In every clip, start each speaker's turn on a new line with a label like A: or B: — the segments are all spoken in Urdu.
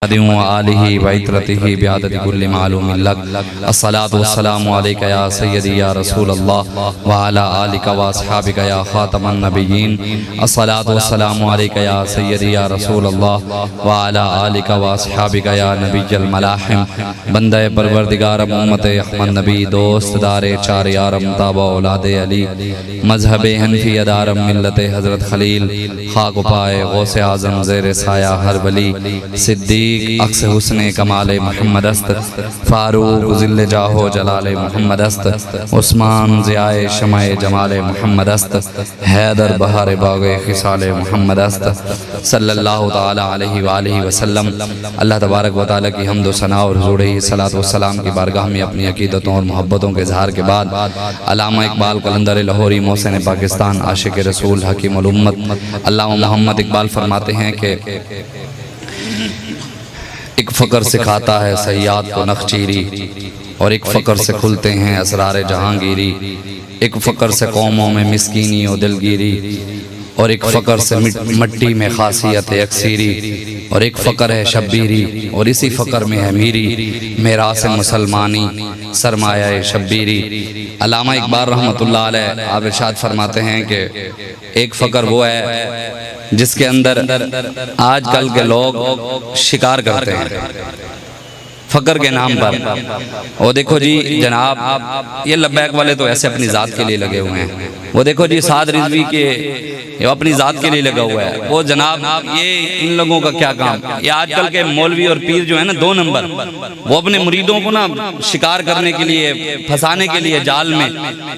A: آلہ وعطرتہ بعدد کل معلوم لک الصلاة والسلام علیکہ یا سیدی یا رسول اللہ وعلا آلکہ واصحابکہ یا خاتم النبیین الصلاة والسلام علیکہ یا سیدی یا رسول اللہ وعلا آلکہ واصحابکہ یا نبی الملاحم بندہ پروردگار امت احمد نبی دوست دار چار یارم تابع اولاد علی مذہب حنفی دارم ملت حضرت خلیل خاک پائے غوث اعظم زیر سایہ ہر ولی صدیق اقص حسن کمال محمد است فاروق ذل جاہو جلال محمد است عثمان ضیاء شمع جمال محمد است حیدر بہار باغ خصال محمد است صلی اللہ تعالی علیہ وآلہ وسلم۔ اللہ تبارک و تعالی کی حمد و ثنا اور حضور صلاۃ والسلام کی بارگاہ میں اپنی عقیدتوں اور محبتوں کے اظہار کے بعد علامہ اقبال قلندر لاہوری محسن پاکستان عاشق رسول حکیم الامت علامہ محمد اقبال فرماتے ہیں کہ ایک فقر سکھاتا ہے سیاد کو نخچیری اور ایک فقر سے کھلتے ہیں اسرار جہانگیری، ایک فقر سے قوموں میں مسکینی و دلگیری اور ایک فقر سے مٹی میں خاصیت اکثیری اور ایک فقر ہے شبیری اور اسی فقر میں ہے میری میراث مسلمانی سرمایہ شبیری۔ علامہ اقبال رحمۃ اللہ علیہ آپ ارشاد فرماتے ہیں کہ ایک فقر وہ ہے جس کے اندر آج کل کے لوگ شکار کرتے ہیں فقر کے نام پر۔ وہ دیکھو جی جناب یہ لبیک والے تو ایسے اپنی ذات کے لیے لگے ہوئے ہیں، وہ دیکھو جی سعد رضوی کے یہ اپنی ذات کے لیے لگا ہوا ہے، وہ جناب یہ ان لوگوں کا کیا کام، یہ آج کل کے مولوی اور پیر جو ہے نا دو نمبر، وہ اپنے مریدوں کو نا شکار کرنے کے لیے پھنسانے کے لیے جال میں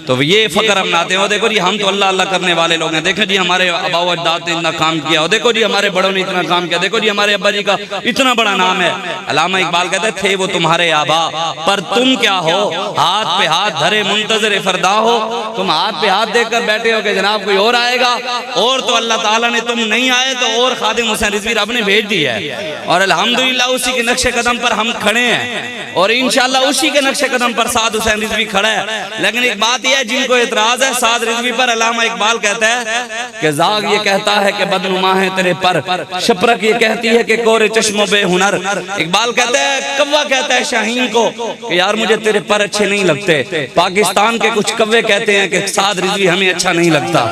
A: تو یہ فقر اپناتے ہیں۔ وہ دیکھو جی ہم تو اللہ اللہ کرنے والے لوگ ہیں، دیکھیں جی ہمارے آبا و اجداد نے اتنا کام کیا، اور دیکھو جی ہمارے بڑوں نے اتنا کام کیا، دیکھو جی ہمارے ابا جی کا اتنا بڑا نام ہے۔ علامہ اقبال کہتے تھے وہ تمہارے آبا پر تم کیا ہو، ہاتھ پہ ہاتھ دھرے منتظر فردا ہو، تم ہاتھ پہ ہاتھ دیکھ کر بیٹھے ہو کہ جناب کوئی اور آئے گا، اور تو اللہ تعالیٰ نے تم نہیں آئے تو اور خادم حسین رضوی رب نے بھیج دی ہے، اور الحمدللہ اسی کے نقش قدم پر ہم کھڑے ہیں، اور انشاءاللہ اسی کے نقش قدم پر سعد حسین رضوی کھڑا ہے۔ لیکن ایک بات یہ ہے جن کو اعتراض ہے سعد رضوی پر، علامہ اقبال کہتا ہے کہ زاغ یہ کہتا ہے کہ بدنما ہے تیرے پر، شپرک یہ کہتی ہے کہ کور چشم و بے ہنر۔ اقبال کہتا ہے کوا کہتا ہے شاہین کو کہ یار مجھے تیرے پر اچھے نہیں لگتے، پاکستان کے کچھ کوے کہتے ہیں کہ سعد رضوی ہمیں اچھا نہیں لگتا،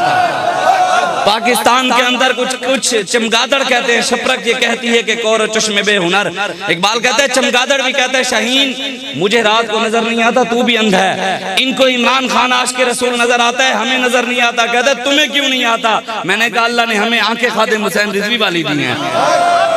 A: پاکستان کے اندر کچھ چمگادڑ کہتے ہیں، شپرک یہ کہتی ہے کہ کور چشم بے ہنر۔ اقبال کہتا ہے چمگادڑ بھی کہتا ہے شاہین مجھے رات کو نظر نہیں آتا تو بھی اندھا ہے، ان کو عمران خان عاشق رسول نظر آتا ہے ہمیں نظر نہیں آتا، کہتا ہے تمہیں کیوں نہیں آتا؟ میں نے کہا اللہ نے ہمیں آنکھیں خادم حسین رضوی والی دی ہیں،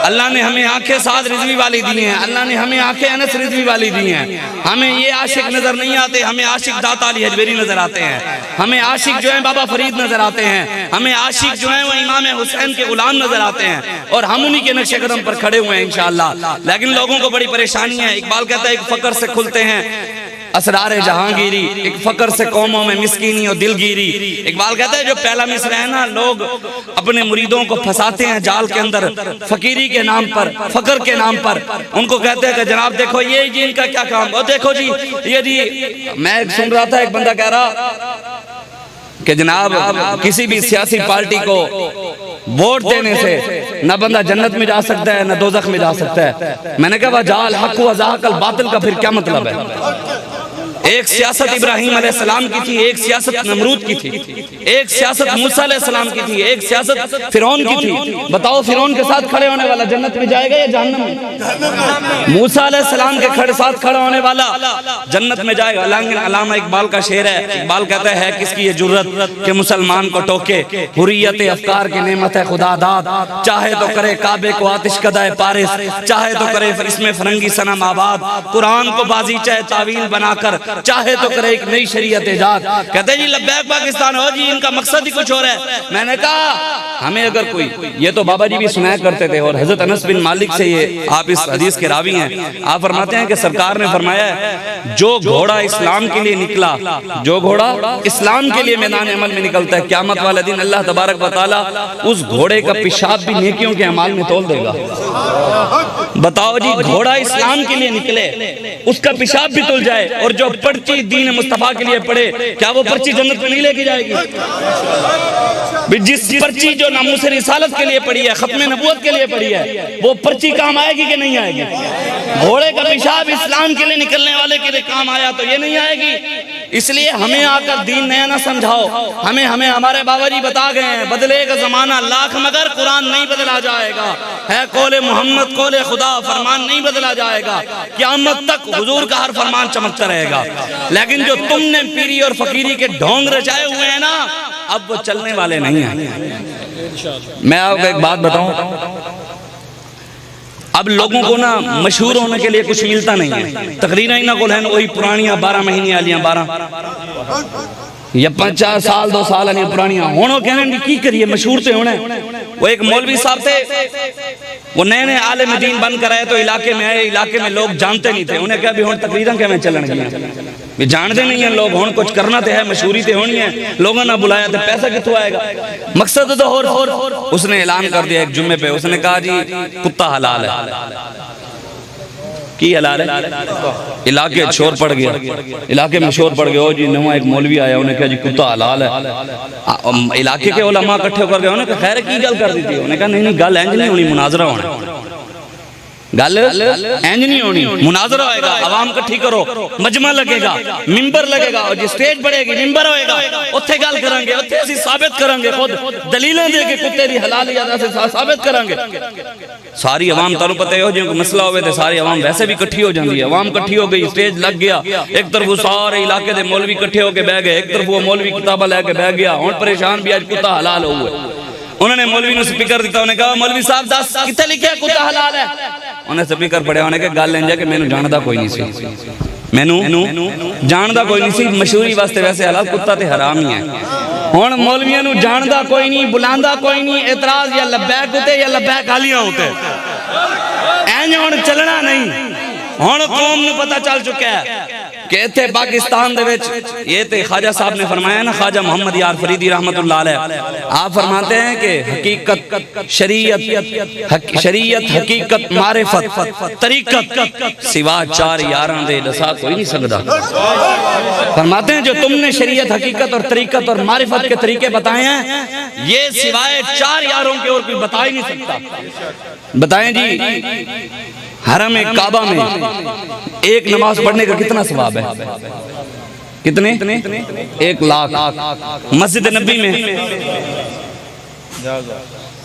A: اللہ نے ہمیں آنکھیں سعد رضوی والی دی ہیں، اللہ نے ہمیں آنکھیں انس رضوی والی دی ہیں، ہمیں یہ عاشق نظر نہیں آتے، ہمیں عاشق داتا علی حجویری نظر آتے ہیں، ہمیں عاشق جو ہیں بابا فرید نظر آتے ہیں، ہمیں عاشق جو ہیں وہ امام حسین کے غلام نظر آتے ہیں، اور ہم انہی کے نقش قدم پر کھڑے ہوئے ہیں انشاءاللہ۔ لیکن لوگوں کو بڑی پریشانی ہے۔ اقبال کہتا ہے ایک فقر سے کھلتے ہیں اسرار جہانگیری، ایک فقر سے قوموں میں مسکینی اور دلگیری۔ اقبال کہتا ہے جو پہلا مصرع ہے نا، لوگ اپنے مریدوں کو پھنساتے ہیں جال کے اندر فقیری کے نام پر، فقر کے نام پر، ان کو کہتے ہیں کہ جناب دیکھو یہ جی ان کا کیا کام، اور دیکھو جی یہ جی میں سن رہا تھا ایک بندہ کہہ رہا کہ جناب کسی بھی سیاسی پارٹی کو ووٹ دینے سے نہ بندہ جنت میں جا سکتا ہے نہ دوزخ میں جا سکتا ہے۔ میں نے کہا وَجَعَ الْحَقُّ وَزَهَقَ الْبَاطِلُ کا پھر کیا مطلب ہے؟ ایک سیاست ابراہیم علیہ السلام کی تھی، ایک سیاست نمرود کی تھی، ایک سیاست موسیٰ علیہ السلام کی تھی، ایک سیاست فرعون کی تھی۔ بتاؤ فرعون کے ساتھ کھڑے ہونے والا جنت میں جائے گا یا جہنم میں؟ موسیٰ علیہ السلام کے ساتھ کھڑا ہونے والا جنت میں جائے گا۔ لیکن علامہ اقبال کا شعر ہے، اقبال کہتا ہے کس کی یہ جرت کہ مسلمان کو ٹوکے، حریت افکار کی نعمت ہے خدا داد، چاہے تو کرے کعبے کو آتش کدہ پارس، چاہے تو کرے اس میں فرنگی صنم آباد، قرآن کو بازی چاہے تعویل بنا کر، چاہے تو کرے ایک نئی شریعت ایجاد۔ کہتے ہیں جی لبیک پاکستان ہو جی ان کا مقصد ہی کچھ اور ہے۔ میں نے کہا ہمیں اگر کوئی، یہ تو بابا جی بھی سنایا کرتے تھے، اور حضرت انس بن مالک سے یہ آپ اس حدیث کے راوی ہیں، آپ فرماتے ہیں کہ سرکار نے فرمایا ہے جو گھوڑا اسلام کے لیے نکلا، جو گھوڑا اسلام کے لیے میدان عمل میں نکلتا ہے، قیامت والے دن اللہ تبارک و تعالی اس گھوڑے کا پیشاب بھی نیکیوں کے اعمال میں تول دے گا۔ بتاؤ جی گھوڑا اسلام کے لیے نکلے اس کا پیشاب بھی تل جائے، اور جو پرچی دین مصطفیٰ کے لیے پڑھے، کیا وہ پرچی جنت میں نہیں لے کے جائے گی؟ جس پرچی جو ناموس رسالت کے لیے پڑھی ہے، ختم نبوت کے لیے پڑھی ہے، وہ پرچی کام آئے گی کہ نہیں آئے گی؟ گھوڑے کا پیشاب اسلام کے لیے نکلنے والے کے لیے کام آیا تو یہ نہیں آئے گی؟ اس لیے ہمیں آ کر دین نیا نہ سمجھاؤ، ہمیں ہمارے بابا جی بتا گئے ہیں، بدلے گا زمانہ لاکھ مگر قرآن نہیں بدلا جائے گا، ہے قول محمد قول خدا، فرمان نہیں بدلا جائے گا، قیامت تک حضور کا ہر فرمان چمکتا رہے گا۔ لیکن جو تم نے پیری اور فقیری کے ڈھونگ رچائے ہوئے ہیں نا، اب وہ چلنے والے نہیں ہیں۔ میں آپ کو ایک بات بتاؤں، اب لوگوں کو نا مشہور ہونے کے لیے کچھ ملتا نہیں ہے، تقریریں انہاں کو ہیں وہی پرانیاں 12 مہینے والیاں 12 یا 50 سال 2 سال والیاں پرانیاں ہونوں کہنے کہ کی کریے مشہور تے ہونے۔ وہ ایک مولوی صاحب تھے، وہ نئے عالم دین بن کر آئے تو علاقے میں آئے، علاقے میں لوگ جانتے نہیں تھے، انہیں کہا بھی ہون تقریریں کہ میں چلن گیا، بھی جانتے نہیں ہیں لوگ، ہون کچھ کرنا تے ہے، مشہوری تے ہونی ہے، لوگوں نے بلایا تے پیسہ کتوں آئے گا؟ مقصد تو اور اس نے اعلان کر دیا ایک جمعے پہ، اس نے کہا جی کتا حلال ہے۔ کی حلال ہے؟ علاقے شور پڑ گیا، علاقے میں شور پڑ گیا، جی نواں ایک مولوی آیا، انہیں کہا جی کتا حلال ہے۔ علاقے کے علماء اکٹھے کر گئے، انہیں کہا خیر کی گل کر دی تھی؟ انہیں کہا نہیں گل اینج نہیں ہونی، مناظرہ ہونا، گل اینج نہیں ہونی، مناظرہ ہوئے گا، عوام کٹھی کرو، مجمع لگے گا، ممبر لگے گا، اور جی سٹیج بڑھے گی، ممبر ہوئے گا، اتھے گل کریں گے، اتھے اسی ثابت کریں گے، خود دلیلیں دے کے کتے دی حلالیت سے ثابت کریں گے۔ ساری عوام تانوں پتہ ہو جن کو مسئلہ ہوئے تھے، ساری عوام ویسے بھی کٹھی ہو جاندی ہے، عوام کٹھی ہو گئی، سٹیج لگ گیا، ایک طرف وہ سارے علاقے دے مولوی کٹھے ہو کے بیٹھ گئے، ایک طرف وہ مولوی کتابہ لے کے بیٹھ گیا، ہن پریشان بھی آج کتا حلال ہوئے۔ انہوں نے مولوی نے سپیکر دیتا، انہوں نے کہا مولوی صاحب دس کتے لکھے کتا حلال ہے؟ انہیں سپیکر پڑھے، انہیں کہا گل لیں جا کہ میں نو جاندہ کوئی نہیں سی، میں نو جاندہ کوئی نہیں سی، مشہوری واسطے ویسے حلال، کتا تے حرام ہی ہے۔ ہون مولویاں نو جاندہ کوئی نہیں، بلاندہ کوئی نہیں، اعتراض یا لبیک ہوتے یا لبیک گالیاں ہوتے، اینج ہون چلنا نہیں۔ ہون قوم نو پتہ چل چکا ہے کہ تھے پاکستان دے وچ، یہ تے خواجہ صاحب نے فرمایا نا، خواجہ محمد یار فریدی رحمت اللہ علیہ، آپ فرماتے ہیں کہ حقیقت شریعت حقیقت معرفت طریقت سوا 4 یاراں دے دسا کوئی نہیں سکتا۔ فرماتے ہیں جو تم نے شریعت حقیقت اور طریقت اور معرفت کے طریقے بتائے ہیں، یہ سوائے 4 یاروں کے اور کوئی بتا ہی نہیں سکتا۔ بتائیں جی حرم کعبہ میں ایک نماز پڑھنے کا کتنا ثواب ہے؟ کتنے؟ 1 لاکھ۔ مسجد نبی میں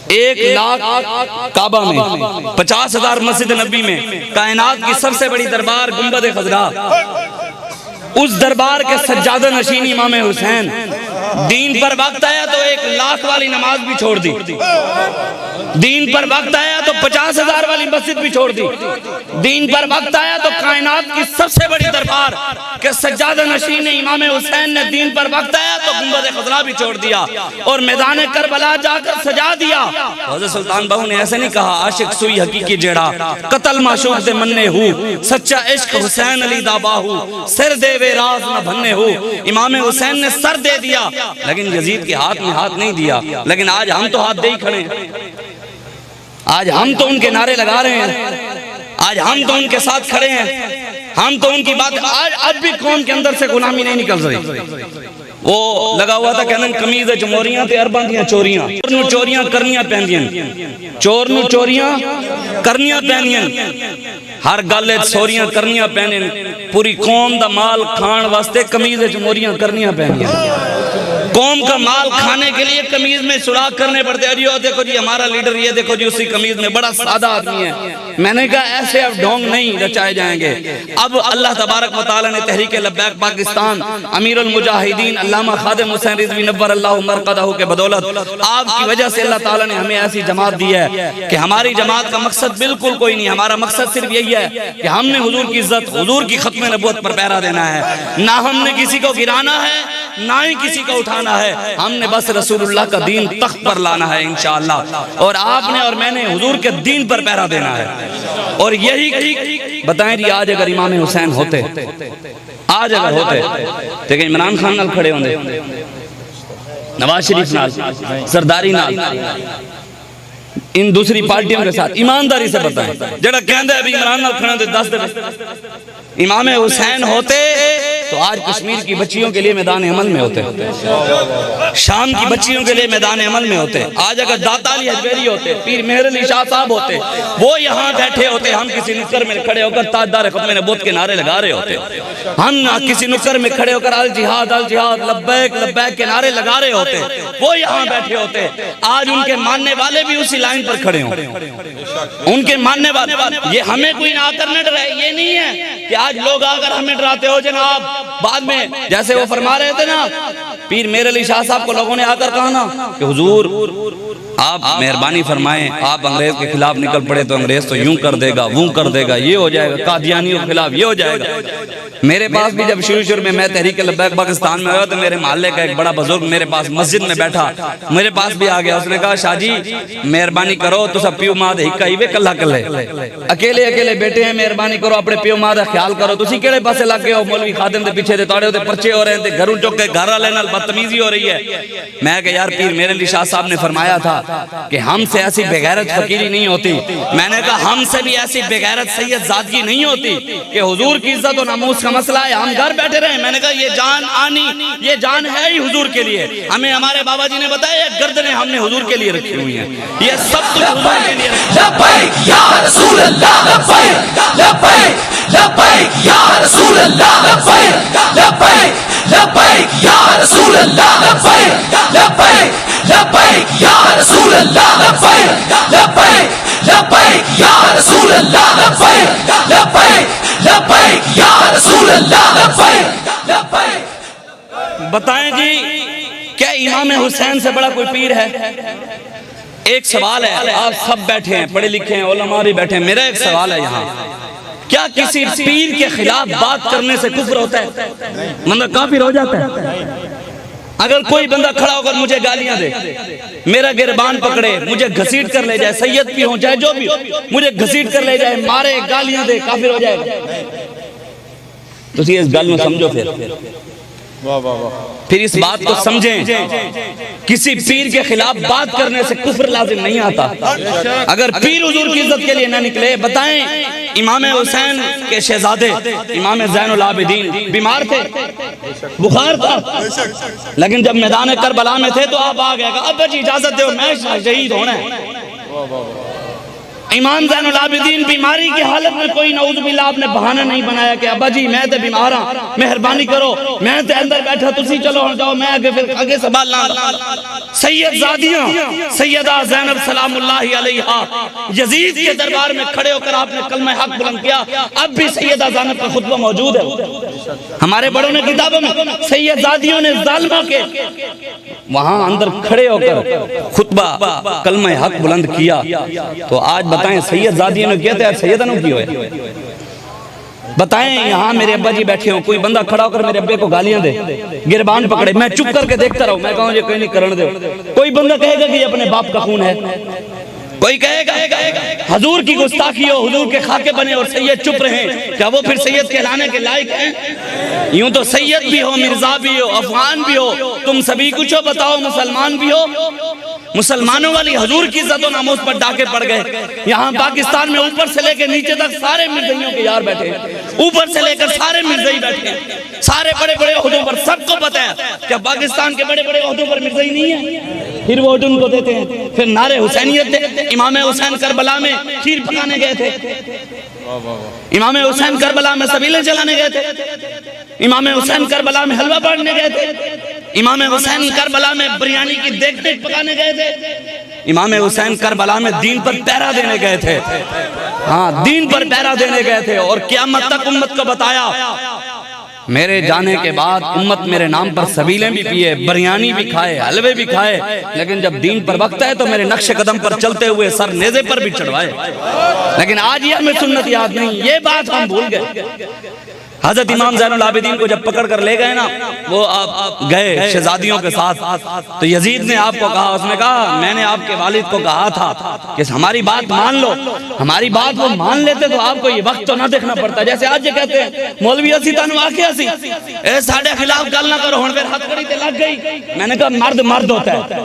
A: 1 لاکھ، کعبہ میں 50,000، مسجد نبی میں کائنات کی سب سے بڑی دربار گنبد خضرا، اس دربار کے سجادہ نشین امام حسین دین پر وقت آیا تو 1 لاکھ والی نماز بھی چھوڑ دی، دین پر وقت آیا تو 50,000 والی مسجد بھی چھوڑ دی، دین پر وقت آیا تو کائنات کی سب سے بڑی دربار کہ سجادہ نشین امام حسین نے دین پر وقت آیا تو گنبد خضرا بھی چھوڑ دیا اور میدان کربلا جا کر سجا دیا۔ حضرت سلطان بہو نے ایسے نہیں کہا عاشق سوئی حقیقی جیڑا، قتل معشوق دے مننے ہو، سچا عشق حسین علی دا باہو، سر دے وے راز نہ بھننے ہو۔ امام حسین نے سر دے دیا لیکن یزید کے ہاتھ میں ہاتھ نہیں دیا، لیکن آج ہم تو ہاتھ دے ہی کھڑے ہیں، آج ہم تو ان کے نعرے لگا رہے ہیں، آج ہم تو ان کے ساتھ کھڑے ہیں، ہم تو ان کی بات، آج بھی قوم کے اندر سے غلامی نہیں نکل رہی۔ وہ لگا ہوا تھا کہنا قمیض جمہوریاں تے ارباں دیاں چوریاں، چور نو چوریاں کرنیاں پہندیاں، چور نو چوریاں کرنیاں پہندیاں، ہر گلے سوریاں کرنیاں پہندیاں، پوری قوم دا مال کھان واسطے قمیض جمہوریاں کرنیاں پہندیاں۔ قوم کا مال کھانے کے لیے قمیض میں سراغ کرنے پڑتے ہیں، یہ دیکھو جی ہمارا لیڈر، یہ دیکھو جی اسی قمیض میں، بڑا سادہ آدمی ہے۔ میں نے کہا ایسے اب ڈھونگ نہیں رچائے جائیں گے۔ اب اللہ تبارک و تعالی نے تحریک لبیک پاکستان امیر المجاہدین علامہ خادم حسین رضوی نور اللہ مرقدہ کے بدولت آپ کی وجہ سے اللہ تعالی نے ہمیں ایسی جماعت دی ہے کہ ہماری جماعت کا مقصد بالکل کوئی نہیں، ہمارا مقصد صرف یہی ہے کہ ہم نے حضور کی عزت، حضور کی ختم نبوت پر پہرا دینا ہے، نہ ہم نے کسی کو گرانا ہے نہ ہی کسی کو اٹھانا ہے، ہم نے بس رسول اللہ کا دین تخت پر لانا ہے انشاءاللہ، اور آپ نے اور میں نے حضور کے دین پر پہرا دینا ہے۔ اور یہی بتائیں جی آج اگر امام حسین ہوتے، آج اگر ہوتے تو کہ عمران خان نال کھڑے ہوندے، نواز شریف نال، زرداری نال، ان دوسری پارٹیوں کے ساتھ ایمانداری سے بتائیں، جڑا کہندے ابھی عمران نال کھڑے ہوندے 10 دے امام حسین ہوتے تو تو آج کشمیر کی بچیوں کے لیے میدان عمل میں ہوتے، شام کی بچیوں کے لیے میدان عمل میں ہوتے۔ آج اگر داتا علی حجویری ہوتے، پیر مہر علی شاہ صاحب ہوتے، وہ یہاں بیٹھے ہوتے، ہم کسی نکر میں کھڑے ہو کر تاجدار ختم نبوت کے نعرے لگا رہے ہوتے، ہم کسی نکر میں کھڑے ہو کر الجہاد الجہاد لبیک لبیک کے نعرے لگا رہے ہوتے، وہ یہاں بیٹھے ہوتے۔ آج ان کے ماننے والے بھی اسی لائن پر کھڑے ہوں، ان کے ماننے والے، یہ ہمیں کوئی نہ آ کر نہ ڈرائے، یہ نہیں ہے کہ آج لوگ آ کر ہمیں ڈراتے ہو جناب۔ بعد میں جیسے وہ فرما رہے تھے نا پیر مہر علی شاہ صاحب کو لوگوں نے آ کر کہا نا کہ حضور آپ مہربانی فرمائیں، آپ انگریز کے خلاف نکل پڑے تو انگریز تو یوں کر دے گا، وہ کر دے گا، یہ ہو جائے گا، قادیانیوں کے خلاف یہ ہو جائے گا۔ میرے پاس بھی جب شروع میں تحریک لبیک پاکستان میں ہوا تو میرے محلے کا ایک بڑا بزرگ میرے پاس مسجد میں بیٹھا، میرے پاس بھی آ گیا، اس نے کہا شاہ جی مہربانی کرو تو سب پیو ماں دے ہکا ہی وے کلہ کلے، اکیلے اکیلے بیٹے ہیں، مہربانی کرو اپنے پیو ماں دا خیال کرو، تسی کیڑے پاسے لگ گئے ہو؟ مولوی خادم دے پیچھے دے توڑے ہوتے پرچے ہو رہے ہیں، گھروں چک کے گھر والے نال بدتمیزی ہو رہی ہے۔ میں کہ یار پیر مہر علی شاہ صاحب نے فرمایا تھا کہ ہم سے ایسی بغیرت فقیری نہیں ہوتی، میں نے کہا ہم سے بھی ایسی بغیرت سید زادگی نہیں ہوتی کہ حضور کی عزت و ناموس کا مسئلہ ہے ہم گھر بیٹھے رہے۔ میں نے کہا یہ جان آنی، یہ جان ہے ہی حضور کے لیے، ہمیں ہمارے بابا جی نے بتایا یہ گردنیں ہم نے حضور کے لیے رکھی ہوئی ہیں، یہ سب کچھ حضور کے لیے رکھی۔
B: لبیک یا رسول اللہ، لبیک لبیک لبیک یا رسول اللہ، لبیک لبیک لبیک یا رسول اللہ، لبیک لبیک لبیک یا رسول اللہ، لبیک لبیک لبیک یا رسول اللہ، لبیک لبیک لبیک یا رسول اللہ، لبیک لبیک۔
A: بتائیں جی کیا امام حسین سے بڑا کوئی پیر ہے؟ ایک سوال ہے، آپ سب بیٹھے ہیں، پڑھے لکھے ہیں، علماء بھی بیٹھے ہیں، میرا ایک سوال ہے یہاں، کیا کسی پیر کے خلاف بات کرنے سے کفر ہوتا ہے؟ بندہ کافر ہو جاتا ہے؟ اگر کوئی بندہ کھڑا ہو کر مجھے گالیاں دے، میرا گربان پکڑے، مجھے گھسیٹ کر لے جائے، سید بھی ہو جائے جو بھی ہو، مجھے گھسیٹ کر لے جائے، مارے گالیاں دے، کافر ہو جائے گا؟ تو اس گل میں سمجھو، پھر اس بات کو سمجھیں، کسی پیر کے خلاف بات کرنے سے کفر لازم نہیں آتا۔ اگر پیر حضور کی عزت کے لیے نہ نکلے، بتائیں امام حسین کے شہزادے امام زین العابدین بیمار تھے، بخار تھا، لیکن جب میدان کربلا میں تھے تو آپ آ گئے کہا ابا جی اجازت دو میں شہید ہونا ہے۔ امام زین العابدین بیماری کی حالت میں کوئی نعوذ باللہ آپ نے بہانہ نہیں بنایا کہ ابا جی میں تے بیمار ہاں، مہربانی کرو، میں تے اندر بیٹھا تسی چلو جاؤ، میں آگے پھر آگے سنبھال لاں۔ سید زادیاں سیدہ زینب سلام اللہ علیہا یزید کے دربار میں کھڑے ہو کر آپ نے کلمہ حق بلند کیا، اب بھی سیدہ زینب کا خطبہ موجود ہے ہمارے بڑوں نے کتابوں میں، سید زادیوں نے ظالمہ کے وہاں اندر کھڑے ہو کر خطبہ کلمہ حق بلند کیا۔ تو آج بتائیں سید زادیوں نے کہتے ہیں سیدہ نے کی ہوئے؟ بتائیں یہاں میرے ابا جی بیٹھے ہوں، کوئی بندہ کھڑا ہو کر میرے ابے کو گالیاں دے، گربان پکڑے، میں چپ کر کے دیکھتا رہوں، میں کہوں یہ کوئی نہیں کرن دے، کوئی بندہ کہے گا کہ یہ اپنے باپ کا خون ہے، کوئی کہے گا حضور کی گستاخی ہو، حضور کے خاکے بنے اور سید چپ رہیں، کیا وہ پھر سید کہلانے کے لائق ہیں؟ یوں تو سید بھی ہو، مرزا بھی ہو، افغان بھی ہو، تم سبھی کچھ ہو، بتاؤ مسلمان بھی ہو؟ مسلمانوں والی حضور کی عزت و ناموس پر ڈاکے پڑ گئے۔ یہاں پاکستان میں اوپر سے لے کے نیچے تک سارے مرزائیوں کے یار بیٹھے ہیں، اوپر سے لے کر سارے مرزائی بیٹھے ہیں، سارے بڑے بڑے عہدوں پر، سب کو پتہ ہے کہ پاکستان کے بڑے بڑے عہدوں پر مرزائی نہیں ہے، پھر وہ ان کو دیتے ہیں، پھر نعرے حسینیت دے۔ امام حسین کربلا میں کھیر پکانے گئے تھے، امام حسین کربلا میں سبیلیں چلانے گئے تھے، امام حسین کربلا میں حلوہ بانٹنے گئے تھے، امام حسین کربلا میں بریانی کی دیکھ دیکھ پکانے گئے تھے، امام حسین کربلا میں دین پر پیرا دینے گئے تھے، ہاں دین پر پیرا دینے گئے تھے، اور قیامت تک امت کو بتایا میرے جانے کے بعد امت میرے نام پر سبیلیں بھی پیے، بریانی بھی کھائے، حلوے بھی کھائے، لیکن جب دین پر وقت ہے تو میرے نقش قدم پر چلتے ہوئے سر نیزے پر بھی چڑھوائے، لیکن آج یہ ہمیں سنت یاد نہیں، یہ بات ہم بھول گئے۔ حضرت امام زین العابدین کو جب پکڑ کر لے گئے نا، وہ آپ گئے شہزادیوں کے ساتھ، تو یزید نے آپ کو کہا، اس نے کہا میں نے آپ کے والد کو کہا تھا کہ ہماری بات مان لو، ہماری بات وہ مان لیتے تو آپ کو یہ وقت تو نہ دیکھنا پڑتا، جیسے آج یہ کہتے ہیں مولوی اسی تانو آکھیا سی اے ساڑھے خلاف گل نہ کرو، ہن پھر ہتھ کڑی تے لگ گئی۔ میں نے کہا مرد مرد ہوتا ہے،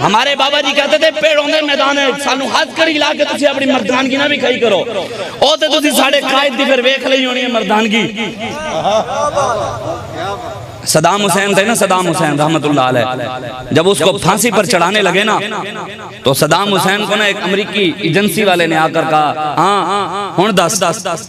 A: ہمارے بابا جی کہتے تھے پیڑوں دے میدان ہے، سانو ہتھ کڑی لا کے تسی اپنی مردانگی نہ بھی کھائی کرو، او تے تسی ساڑھے قائد دی پھر ویکھ لئی ہونی ہے مردانگی مردانگی. صدام حسین تھے نا، صدام حسین رحمت اللہ علیہ، جب اس کو پھانسی پر چڑھانے لگے نا تو صدام حسین کو نا ایک امریکی ایجنسی والے نے آ کر کہا ہاں ہن دس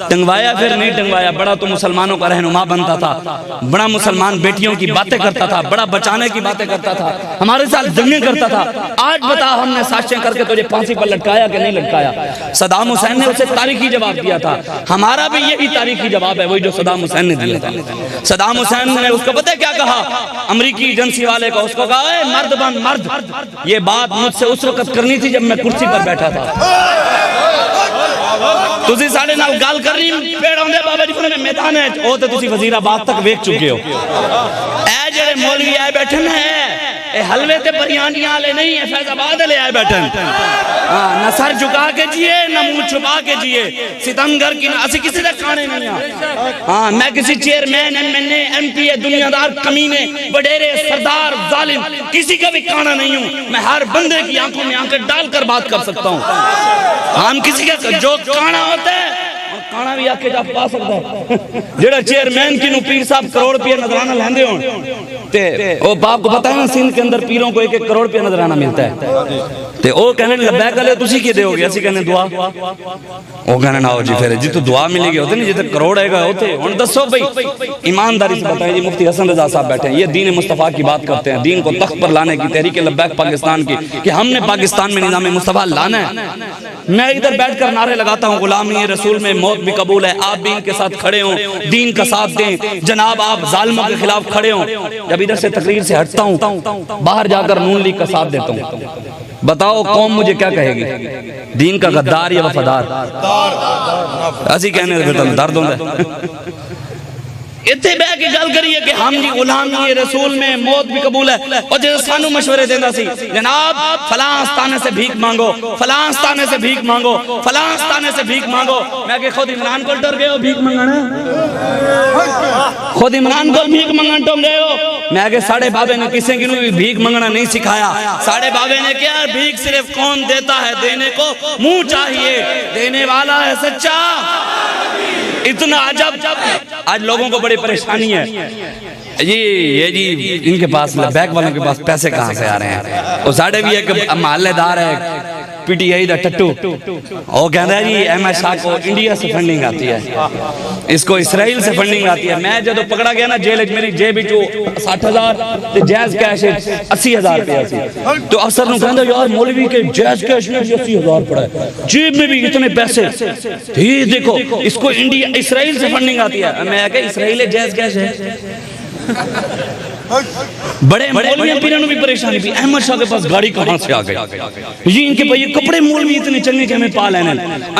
A: ٹنگوایا پھر نہیں ٹنگوایا؟ بڑا تو مسلمانوں کا رہنما بنتا تھا، بڑا مسلمان بیٹیوں کی باتیں کرتا تھا، بڑا بچانے کی باتیں کرتا تھا، ہمارے ساتھ جنگیں کرتا تھا، آج بتا ہم نے سازشیں کر کے تجھے پھانسی پر لٹکایا کہ نہیں لٹکایا؟ صدام حسین نے اسے تاریخی جواب دیا تھا. ہمارا بھی یہی تاریخی جواب ہے، وہی جو صدام حسین نے دیا تھا. صدام حسین نے اس کو پتہ کیا کہا؟ امریکی ایجنسی والے کو، اس کو کہا اے مرد بن مرد. یہ بات مجھ سے اس وقت کرنی تھی جب میں کرسی پر بیٹھا تھا. تسی ساڑے نال گال کرنی پیڑ ہوندے بابا جی نے میدان ہے او تے تسی وزیر آباد تک ویکھ چکے ہو. اے جڑے مولوی آئے بیٹھے ہیں اے حلوے تے بریانیاں والے نہیں، اے فیض آباد والے آئے بیٹھے ہیں. نہ سر جھکا کے جیے نہ منہ چھپا کے جیے. ستمگر کی اسی کسی دے کھانے نہیں ہاں. میں کسی chairman M N A M P A دنیا دار کمینے وڈیرے سردار ظالم کسی کا بھی کھانا نہیں ہوں. میں ہر بندے کی آنکھوں میں آنکھیں ڈال کر بات کر سکتا ہوں. ہم کسی کا جو کھانا ہوتا ہے کھانا بھی آکے جا پا سکتا ہے. جڑا چیئرمین کی نو پیر صاحب کروڑ روپیہ نظرانہ لیندے ہوں تے او باپ کو پتہ ہے نا سندھ کے اندر پیروں کو 1-1 کروڑ روپیہ نظرانہ ملتا ہے. تے او کہنے لبیک علیہ تسی کی دے ہو گے؟ اسی کہنے دعا. او کہنے نہ ہو جی پھر جی تو دعا ملے گی ہوتے نہیں جی کروڑ ہے گا ہوتے. ہن دسو بھئی ایمانداری سے بتائیں جی مفتی حسن رضا صاحب بیٹھے ہیں، یہ دین مصطفیٰ کی بات کرتے ہیں، دین کو تخت پر لانے کی تحریک لبیک پاکستان کی کہ ہم نے پاکستان میں نظام مصطفیٰ لانا ہے. میں ادھر بیٹھ کر نعرے لگاتا ہوں غلامی رسول میں موت بھی قبول ہے، آپ بھی ان کے ساتھ کھڑے ہوں، دین کا ساتھ دیں، جناب آپ ظالموں کے خلاف کھڑے ہوں. جب ادھر سے تقریر سے ہٹتا ہوں باہر جا کر نون لیگ کا ساتھ دیتا ہوں. بتاؤ قوم مجھے کیا کہے گی؟ دین کا غدار یا وفادار؟ ایسی کہنے سے پھر تو درد ہوتا ہے. اتھے بے کے گل کریے کہ ہم جی غلامی رسول میں موت بھی قبول ہے. اور جیسے سانو مشورے دینا سی جناب فلاں آستانے سے بھیک مانگو، فلاں آستانے سے بھیک مانگو، فلاں آستانے سے بھیک مانگو. میں کہ خود عمران کو ڈر گئے ہو بھیک مانگانا؟ خود عمران کو بھیک مانگن ٹو گئے ہو؟ میں کہ ساڑھے بابے نے کسی کی بھی بھیک مانگنا نہیں سکھایا. ساڑھے بابے نے کیا بھیک صرف کون دیتا ہے؟ دینے کو منہ چاہیے، دینے والا ہے سچا. اتنا عجب آج لوگوں کو بڑی پریشانی ہے. یہ جی ان کے پاس لبیک والوں کے پاس پیسے کہاں سے آ رہے ہیں؟ وہ ساڑھے بھی ایک محلے دار ہے پی ٹی آئی دا ٹٹو، وہ کہتا ہے جی احمد شاہ کو انڈیا سے فنڈنگ آتی ہے، اس کو اسرائیل سے فنڈنگ آتی ہے. میں جب پکڑا گیا نا جیل میری جیب 60,000 تے جائز کیش 80,000 روپیہ سی. تو افسر نے کہا یار مولوی کے جائز کیش میں 80,000 پڑا ہے، جیب میں بھی اتنے پیسے. یہ دیکھو اس کو انڈیا اسرائیل سے فنڈنگ آتی ہے. میں کہا اسرائیل جائز کیش ہے. بڑے مولویوں پیروں نے بھی پریشانی بھی. احمد شاہ کے پاس گاڑی کہاں سے آ گئی؟ یہ ان کے پاس یہ کپڑے مولوی اتنے چلنے کے ہمیں پا لینے.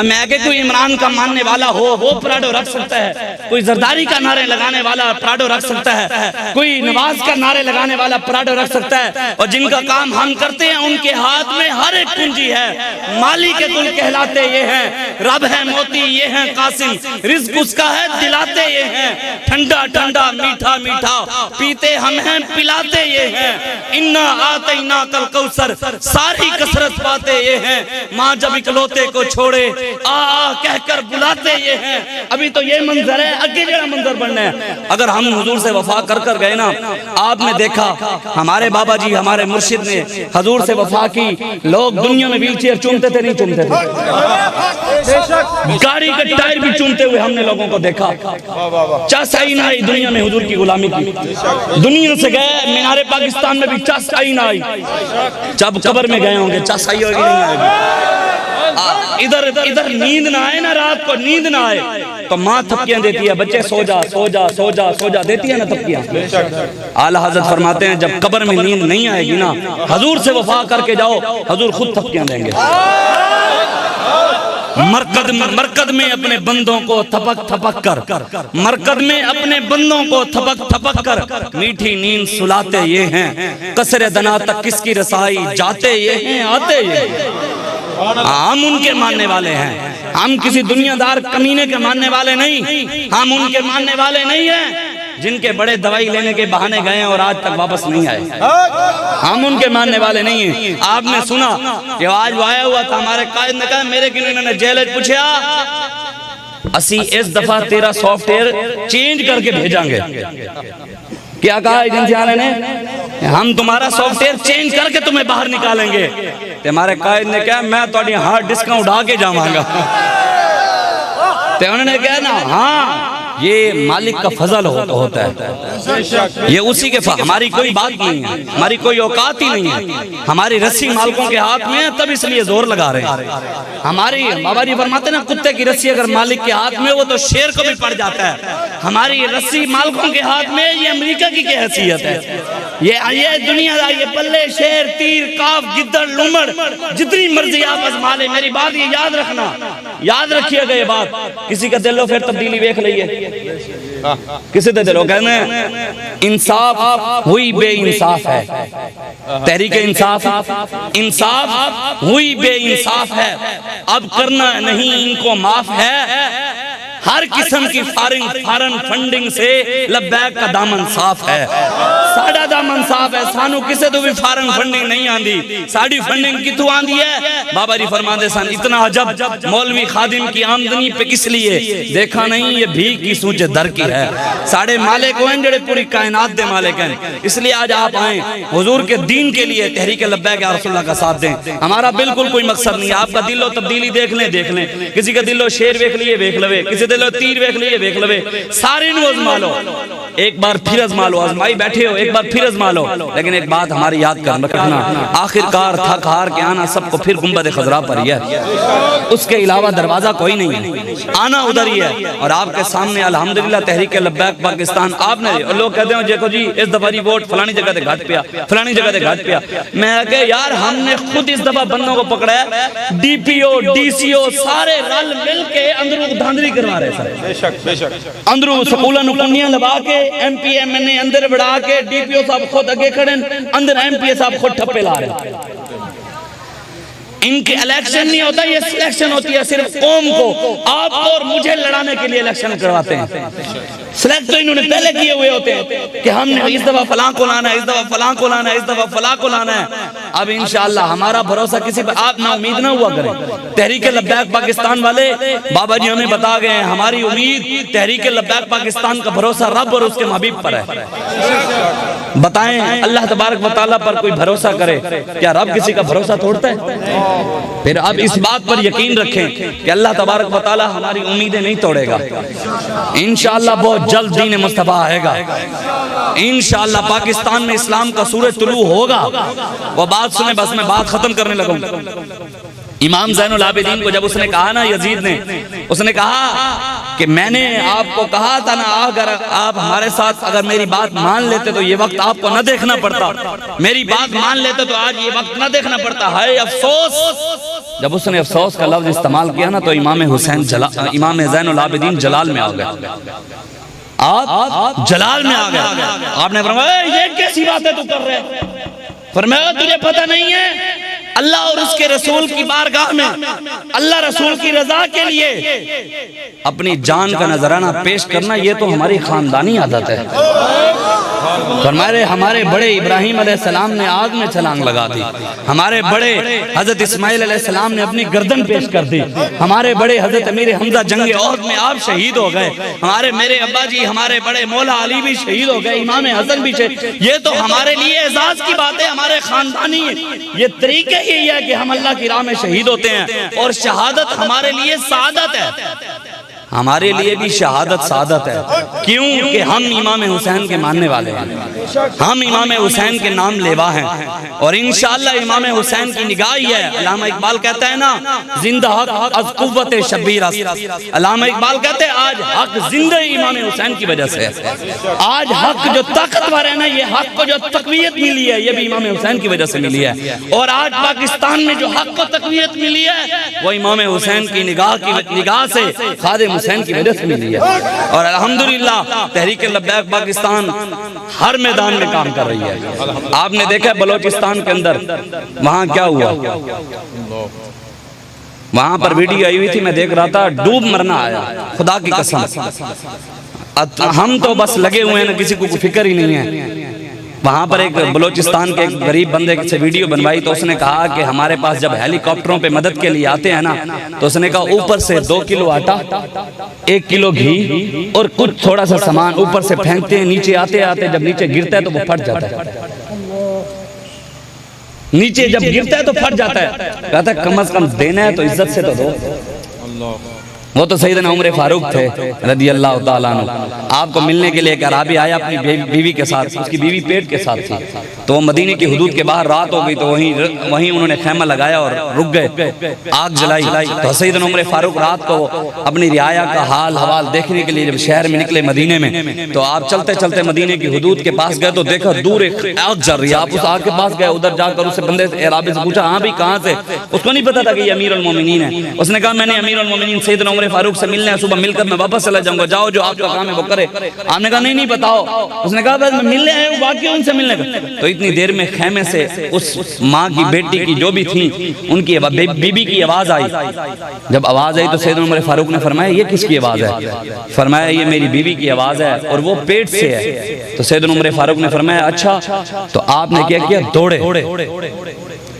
A: میں کہ کوئی عمران کا ماننے والا ہو وہ پراڈو رکھ سکتا ہے، کوئی زرداری کا نعرے لگانے والا پراڈو رکھ سکتا ہے، کوئی نواز کا نعرے لگانے والا پراڈو رکھ سکتا ہے. اور جن کا کام ہم کرتے ہیں ان کے ہاتھ میں ہر ایک کنجی ہے. مالی کے گل کہلاتے یہ ہیں، رب ہے موتی یہ ہیں قاسم، رزق اس کا ہے دلاتے یہ ہیں، ٹھنڈا ٹھنڈا میٹھا میٹھا پیتے ہم ہیں پلاتے یہ ہیں، انا آتینا کل کوثر ساری کثرت پاتے یہ ہیں. ماں جب اکلوتے کو چھوڑے آ کہہ کر بلاتے یہ ہیں. ابھی تو یہ منظر ہے، آگے جڑا منظر بننا ہے. اگر ہم حضور سے وفا کر کر گئے نا، آپ نے دیکھا ہمارے بابا جی ہمارے مرشد نے حضور سے وفا کی. لوگ دنیا میں ویل چیئر چومتے تھے نہیں چومتے تھے؟ گاڑی کا ٹائر بھی چومتے ہوئے ہم نے لوگوں کو دیکھا. چس آئی نہ آئی دنیا میں حضور کی غلامی کی. دنیا سے گئے مینار پاکستان میں بھی چس آئی نہ آئی. جب قبر میں گئے ہوں گے چس آئی ہوگی نہیں آئے گی. ادھر نیند نہ آئے نا، رات کو نیند نہ آئے تو ماں تھپکیاں دیتی ہے، بچے سو جا سو جا سو جا سو جا دیتی ہے نا تھپکیاں. اعلیٰ حضرت فرماتے ہیں جب قبر میں نیند نہیں آئے گی نا، حضور سے وفا کر کے جاؤ، حضور خود تھپکیاں دیں گے. مرکد میں اپنے بندوں کو تھپک تھپک کر، مرکد میں اپنے بندوں کو تھپک تھپک کر میٹھی نیند سلاتے یہ ہیں. قصر دنا تک کس کی رسائی جاتے یہ ہیں آتے یہ ہیں. ہم ان کے ماننے والے ہیں، ہم کسی دنیا دار کمینے کے ماننے والے نہیں. ہم ان کے ماننے والے نہیں ہیں جن کے بڑے دوائی لینے کے بہانے گئے ہیں اور آج تک واپس نہیں آئے. ہم ان کے ماننے والے نہیں ہیں. آپ نے سنا کہ آج وہ آیا ہوا تھا، ہمارے قائد نے کہا میرے کنوں انہوں نے جیل پوچھا اسی اس دفعہ تیرا سافٹ ویئر چینج کر کے بھیجاں گے. کیا کہا ایجنسی والے نے؟ ہم تمہارا سافٹ ویئر چینج کر کے تمہیں باہر نکالیں گے. ہمارے قائد نے کہا میں تمہاری ہارڈ ڈسک اڑا کے جاواں گا. تو انہوں نے کہا نا ہاں یہ مالک کا فضل ہوتا ہے. یہ اسی کے ہماری کوئی بات نہیں ہے, ہماری کوئی اوقات ہی نہیں ہے. ہماری رسی مالکوں کے ہاتھ میں ہے, تب اس لیے زور لگا رہے ہیں. ہماری فرماتے ہیں نا کتے کی رسی اگر مالک کے ہاتھ میں وہ تو شیر کو بھی پڑ جاتا ہے. ہماری رسی مالکوں کے ہاتھ میں یہ امریکہ کی کیا حیثیت ہے. یہ دنیا دا یہ بلے شیر تیر کاف گدڑ لومڑ جتنی مرضی آپ ازما لیں, میری بات یہ یاد رکھنا, یاد رکھیے گا یہ بات. کسی کا دل ہو پھر تبدیلی دیکھ لئیے. کسی دے دل ہو کہنا انصاف ہوئی بے انصاف ہے, تحریک انصاف انصاف ہوئی بے انصاف ہے, اب کرنا نہیں ان کو معاف ہے. ہر قسم کی فارن فنڈنگ سے لبیک کا دامن صاف ہے. ساڑھا دامن صاف ہے, سانو کسے تو بھی فارن فنڈنگ نہیں آندی. ساڑھی فنڈنگ کی تو آندی ہے. بابا جی فرما دے سان اتنا عجب مولوی خادم کی آمدنی پہ کس لیے دیکھا نہیں یہ بھی کی سوچے در کی ہے. ساڑھے مالک ہوئیں جڑے پوری کائنات دے مالک ہیں. اس لیے آج آپ آئیں حضور کے دین کے لیے تحریک لبیک یا رسول اللہ کا ساتھ دیں. ہمارا بالکل کوئی مقصد نہیں ہے. آپ کا دل و تبدیلی دیکھ لیں. کسی کا دل و شیر ویکھ لیے ویکھ لوے, کسی دل و تیر ویکھ لیے ویکھ لوے. سارے نو ازما لو, ایک بار پھر ازما لو. ازمائی بیٹھے ہو ایک بار پھر ازما لو. لیکن ایک بات ہماری یاد کرنا رکھنا, آخر کار تھک ہار کے آنا سب کو پھر گنبد خضرا پر ہی ہے. اس کے علاوہ دروازہ کوئی نہیں ہے, آنا ادھر ہی ہے. اور آپ کے سامنے الحمدللہ تحریک لبیک پاکستان آپ نے, لوگ کہتے ہیں دیکھو جی اس دفعہ جی ووٹ فلانی جگہ دے گھٹ پیا, فلانی جگہ دے گھٹ پیا. میں کہ یار ہم نے خود اس دفعہ بندوں کو پکڑا ہے, D P O D C او سارے رل مل کے اندروں دھاندلی کروا رہے ہیں. اندروں سکولہ نکنیاں لبا کے ایم پی ایم این اے اندر بڑھا کے ڈی پی او صاحب خود اگے کھڑے اندر ایم پی اے صاحب خود ٹھپے لا رہے ہیں. ان کے الیکشن نہیں ہوتا, یہ سلیکشن ہوتی ہے صرف قوم کو, آپ کو اور مجھے لڑانے کے لیے الیکشن کرواتے ہیں. سلیکٹ تو انہوں نے پہلے کیے ہوئے ہوتے ہیں کہ ہم نے اس دفعہ فلاں کو لانا ہے, اس دفعہ فلاں کو لانا ہے, اس دفعہ فلاں کو لانا ہے. اب انشاءاللہ ہمارا بھروسہ کسی پر آپ نا امید نہ ہوا کریں. تحریک لبیک پاکستان والے بابا جی ہمیں بتا گئے ہیں, ہماری امید تحریک لبیک پاکستان کا بھروسہ رب اور اس کے محبوب پر ہے. بتائیں اللہ تبارک و تعالیٰ پر کوئی بھروسہ کرے, کیا رب کسی کا بھروسہ توڑتا ہے؟ پھر اب اس بات پر یقین رکھیں کہ اللہ تبارک و تعالیٰ ہماری امیدیں نہیں توڑے گا. انشاءاللہ بہت جلد دین مصطفیٰ آئے گا. انشاءاللہ پاکستان میں اسلام کا سورج طلوع ہوگا. وہ بات سنیں, بس میں بات ختم کرنے لگوں. امام زین العابدین کو جب اس نے کہا نا یزید نے, اس نے کہا کہ میں نے آپ کو کہا تھا نا اگر آپ ہمارے ساتھ اگر میری بات مان لیتے تو یہ وقت آپ کو نہ دیکھنا پڑتا, میری بات مان لیتے تو آج یہ وقت نہ دیکھنا پڑتا. ہے افسوس. جب اس نے افسوس کا لفظ استعمال کیا نا تو امام زین العابدین جلال میں آ گئے. آپ جلال میں آ گئے. آپ نے فرمایا یہ کیسی باتیں تو کر رہے؟ فرمایا تجھے پتہ نہیں ہے اللہ اور اس کے رسول کی بارگاہ میں اللہ رسول کی رضا کے لیے اپنی جان کا نذرانہ پیش کرنا یہ تو ہماری خاندانی عادت ہے. فرمایا ہمارے بڑے ابراہیم علیہ السلام نے آگ میں چھلانگ لگا دی, ہمارے بڑے حضرت اسماعیل علیہ السلام نے اپنی گردن پیش کر دی, ہمارے بڑے حضرت امیر حمزہ جنگ احد میں آپ شہید ہو گئے, ہمارے میرے ابا جی ہمارے بڑے مولا علی بھی شہید ہو گئے, امام حسن بھی شہید. یہ تو ہمارے لیے اعزاز کی بات ہے, ہمارے خاندانی یہ طریقہ یہی ہے کہ ہم اللہ کی راہ میں شہید ہوتے ہیں اور شہادت ہمارے لیے سعادت ہے. ہمارے لیے بھی شہادت سعادت ہے. کیوں کہ ہم امام حسین کے ماننے والے ہیں, ہم امام حسین کے نام لیوا ہیں اور انشاءاللہ امام حسین کی نگاہ ہی ہے. علامہ اقبال کہتا ہے نا زندہ حق از قوت شبیر است. علامہ اقبال کہتے ہیں آج حق زندہ امام حسین کی وجہ سے. آج حق جو طاقتور ہے نا, یہ حق کو جو تقویت ملی ہے یہ بھی امام حسین کی وجہ سے ملی ہے. اور آج پاکستان میں جو حق کو تقویت ملی ہے وہ امام حسین کی نگاہ سے خادم حسین کی وجہ سے ملی ہے. اور الحمدللہ تحریک لبیک پاکستان ہر میدان میں کام کر رہی ہے. آپ نے دیکھا بلوچستان کے اندر وہاں کیا ہوا, وہاں پر ویڈیو آئی ہوئی تھی, میں دیکھ رہا تھا, ڈوب مرنا آیا. خدا کی قسم ہم تو بس لگے ہوئے ہیں نا, کسی کو کوئی فکر ہی نہیں ہے. وہاں پر ایک بلوچستان کے ایک غریب بندے سے ویڈیو بنوائی تو اس نے کہا کہ ہمارے پاس جب ہیلی کاپٹروں پہ مدد کے لیے آتے ہیں نا تو اس نے کہا اوپر سے 2 کلو آٹا 1 کلو گھی اور کچھ تھوڑا سا سامان اوپر سے پھینکتے ہیں، نیچے آتے آتے جب نیچے گرتا ہے تو وہ پھٹ جاتا ہے، نیچے جب گرتا ہے تو پھٹ جاتا ہے۔ کہتا ہے کم از کم دینا ہے تو عزت سے تو دو۔ وہ تو سیدنا عمر فاروق تھے رضی اللہ تعالیٰ عنہ، آپ کو ملنے کے لیے ایک عرابی آیا اپنی بیوی کے ساتھ، اس کی بیوی پیٹ کے ساتھ تھی، تو وہ مدینے کی حدود کے باہر رات ہو گئی تو وہیں انہوں نے خیمہ لگایا اور رک گئے، آگ جلائی۔ تو سیدنا عمر فاروق رات کو اپنی رعایا کا حال حوال دیکھنے کے لیے جب شہر میں نکلے مدینے میں، تو آپ چلتے چلتے مدینے کی حدود کے پاس گئے تو دیکھا دور ایک آگ جل رہی ہے، آپ اس آگ کے پاس گئے، ادھر جا کر اس بندے سے عرابی سے پوچھا ہاں بھی کہاں سے؟ اس کو نہیں پتا تھا کہ یہ امیر المومنین ہے۔ اس نے کہا میں نے امیر المومنین سیدنا عمر فاروق سے ملنا ہے، صبح مل کر میں واپس چلا جاؤں گا، جاؤ جو آپ کا کام ہے وہ کرے۔ آپ نے کہا نہیں بتاؤ۔ اس نے کہا بس میں ملنے آیا ہوں، باقی ان سے ملنے کا۔ تو اتنی دیر میں خیمے سے اس ماں کی بیٹی کی جو بھی تھی ان کی بی بی کی آواز آئی۔ جب آواز آئی تو سیدنا عمر فاروق نے فرمایا یہ کس کی آواز ہے؟ فرمایا یہ میری بیوی کی آواز ہے اور وہ پیٹ سے ہے۔ تو سیدنا عمر فاروق نے فرمایا اچھا، تو آپ نے کیا کیا؟ دوڑے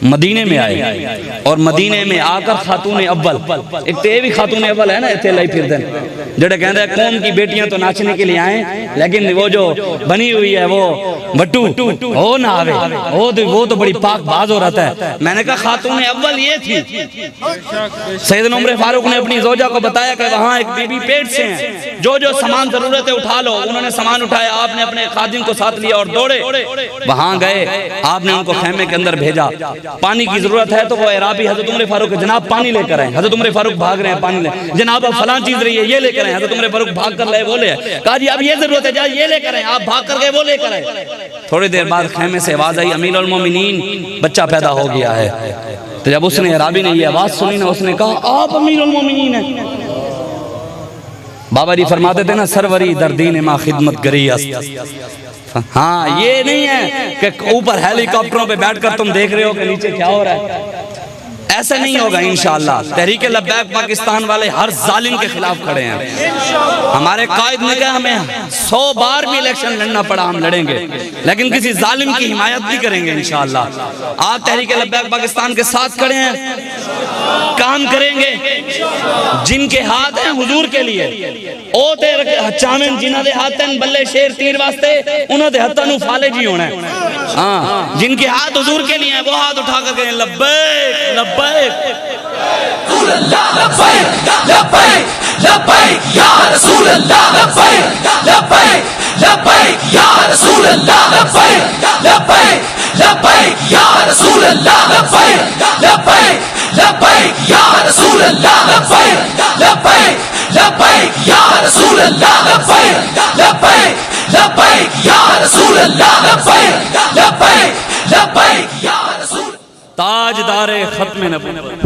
A: مدینے میں آئے اور مدینے میں آ کر خاتون اول، ایک تو یہ بھی خاتون اول ہے نا اتنے لائی پھر دن جڑے کہتے ہیں قوم کی بیٹیاں تو ناچنے کے لیے آئیں لیکن وہ جو بنی ہوئی ہے وہ بٹو وہ نہ آوے، وہ تو بڑی پاک باز ہو رہتا ہے۔ میں نے کہا خاتون اول یہ تھی۔ سیدنا عمر فاروق نے اپنی زوجہ کو بتایا کہ وہاں ایک بی بی پیٹ سے ہیں، جو جو سامان ضرورت ہے اٹھا لو۔ انہوں نے سامان اٹھایا، آپ نے اپنے خادم کو ساتھ لیا اور دوڑے وہاں گئے۔ آپ نے ان کو خیمے کے اندر بھیجا، پانی کی ضرورت ہے تو وہ عرابی حضرت عمر فاروق جناب پانی لے کر آئے۔ حضرت عمر فاروق بھاگ رہے ہیں پانی لے، جناب اب فلاں چیز رہی ہے یہ لے کر آئے۔ حضرت عمر فاروق بھاگ کر لائے وہ لے آئے۔ کہا جی اب یہ ضرورت ہے جا یہ لے کر آئے، آپ بھاگ کر گئے وہ لے کر آئے۔ تھوڑی دیر بعد خیمے سے آواز آئی امیر المومنین بچہ پیدا ہو گیا ہے۔ تو جب اس نے عرابی نے یہ آواز سنی نا اس نے کہا آپ امیر المومنین ہیں۔ بابا جی فرماتے تھے نا سروری در دین ما خدمت گری است۔ ہاں یہ نہیں ہے کہ اوپر ہیلی کاپٹروں پہ بیٹھ کر تم دیکھ رہے ہو کہ نیچے کیا ہو رہا ہے، ایسا نہیں ہوگا انشاءاللہ۔ تحریک لبیک پاکستان والے ہر ظالم کے خلاف کھڑے ہیں۔ ہمارے قائد نے کہا ہمیں 100 بار بھی الیکشن لڑنا پڑا ہم لڑیں گے لیکن کسی ظالم کی حمایت نہیں کریں گے انشاءاللہ۔ آپ تحریک لبیک پاکستان کے ساتھ کھڑے ہیں، کام کریں گے۔ جن کے ہاتھ ہیں حضور کے لیے او تے چامن جنہ دے ہاتھ ہیں بلے شیر تیر واسطے انہوں دے ہاتھوں نو فالے جی ہونا ہے۔ جن کے ہاتھ حضور کے لیے ہیں وہ ہاتھ اٹھا کر کہیں لبیک لبیک
B: رسول اللہ لبیک لبیک لبیک یا رسول اللہ لبیک لبیک لبیک یا رسول اللہ لبیک لبیک لبیک یا رسول اللہ لبیک لبیک لبیک یا رسول اللہ لبیک لبیک لبیک یا رسول اللہ لبیک لبیک لبیک یا رسول اللہ لبیک لبیک لبیک یا رسول
A: تاجدار ختم نبوت۔